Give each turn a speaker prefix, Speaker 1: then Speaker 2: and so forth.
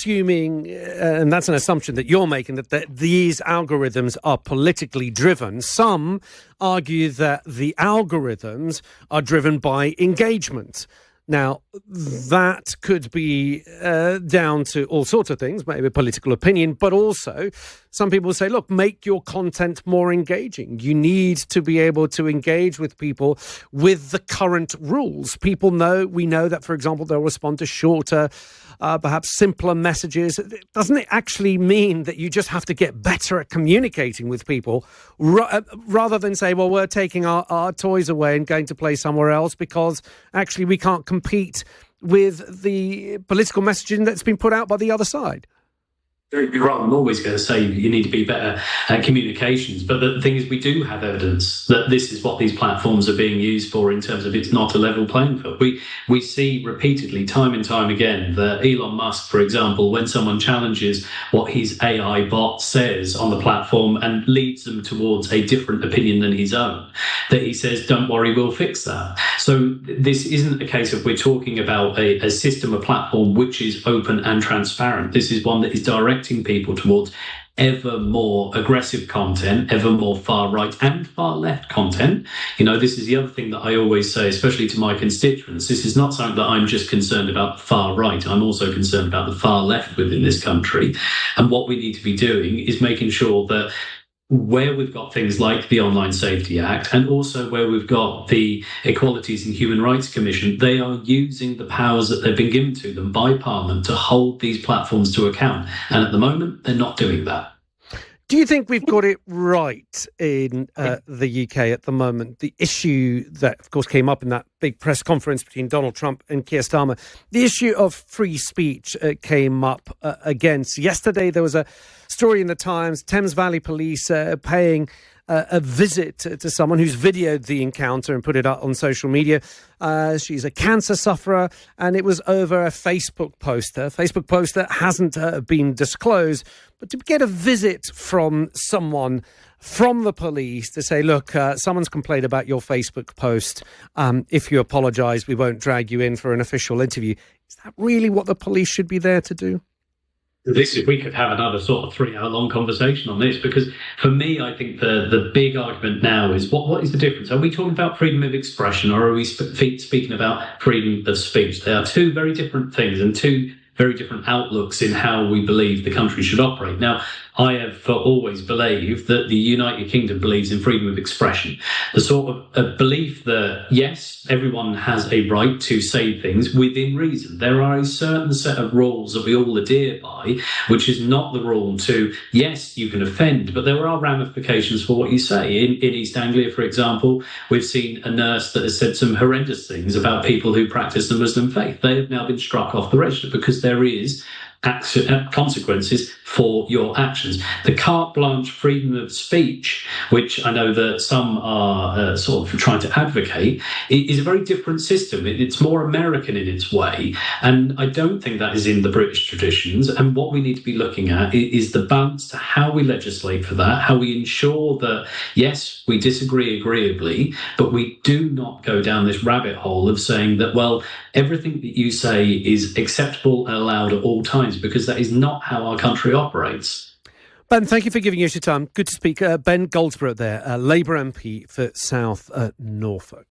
Speaker 1: assuming, and that's an assumption that you're making, that these algorithms are politically driven. Some argue that the algorithms are driven by engagement. Now, that could be down to all sorts of things, maybe political opinion, but also some people say, look, make your content more engaging. You need to be able to engage with people with the current rules. We know that, for example, they'll respond to shorter, perhaps simpler messages. Doesn't it actually mean that you just have to get better at communicating with people rather than say, well, we're taking our toys away and going to play somewhere else because actually we can't compete with the political messaging that's been put out by the other side?
Speaker 2: You're right. I'm always going to say you need to be better at communications. But the thing is, we do have evidence that this is what these platforms are being used for in terms of it's not a level playing field. We see repeatedly, time and time again, that Elon Musk, for example, when someone challenges what his AI bot says on the platform and leads them towards a different opinion than his own, that he says, don't worry, we'll fix that. So this isn't a case of we're talking about a system, a platform which is open and transparent. This is one that is directing people towards ever more aggressive content, ever more far right and far left content. This is the other thing that I always say, especially to my constituents. This is not something that I'm just concerned about the far right. I'm also concerned about the far left within this country. And what we need to be doing is making sure that where we've got things like the Online Safety Act and also where we've got the Equalities and Human Rights Commission, they are using the powers that they've been given to them by Parliament to hold these platforms to account. And at the moment, they're not doing that.
Speaker 1: Do you think we've got it right in the UK at the moment? The issue that, of course, came up in that big press conference between Donald Trump and Keir Starmer, the issue of free speech came up again. So yesterday, there was a story in the Times, Thames Valley Police paying a visit to someone who's videoed the encounter and put it up on social media. She's a cancer sufferer, and it was over a Facebook post. A Facebook post that hasn't been disclosed. But to get a visit from someone from the police to say, look, someone's complained about your Facebook post. If you apologise, we won't drag you in for an official interview. Is that really what the police should be there to do?
Speaker 2: We could have another sort of 3-hour-long conversation on this, because for me, I think the big argument now is what is the difference? Are we talking about freedom of expression, or are we speaking about freedom of speech? They are two very different things and two very different outlooks in how we believe the country should operate. Now, I have always believed that the United Kingdom believes in freedom of expression. The sort of a belief that, yes, everyone has a right to say things within reason. There are a certain set of rules that we all adhere by, which is not the rule to, yes, you can offend, but there are ramifications for what you say. In East Anglia, for example, we've seen a nurse that has said some horrendous things about people who practice the Muslim faith. They have now been struck off the register because there is consequences for your actions. The carte blanche freedom of speech, which I know that some are sort of trying to advocate, is a very different system. It's more American in its way, and I don't think that is in the British traditions. And what we need to be looking at is the balance to how we legislate for that, how we ensure that, yes, we disagree agreeably, but we do not go down this rabbit hole of saying that, well, everything that you say is acceptable and allowed at all times, because that is not how our country operates.
Speaker 1: Ben, thank you for giving us your time. Good to speak. Ben Goldsborough there, Labour MP for South Norfolk.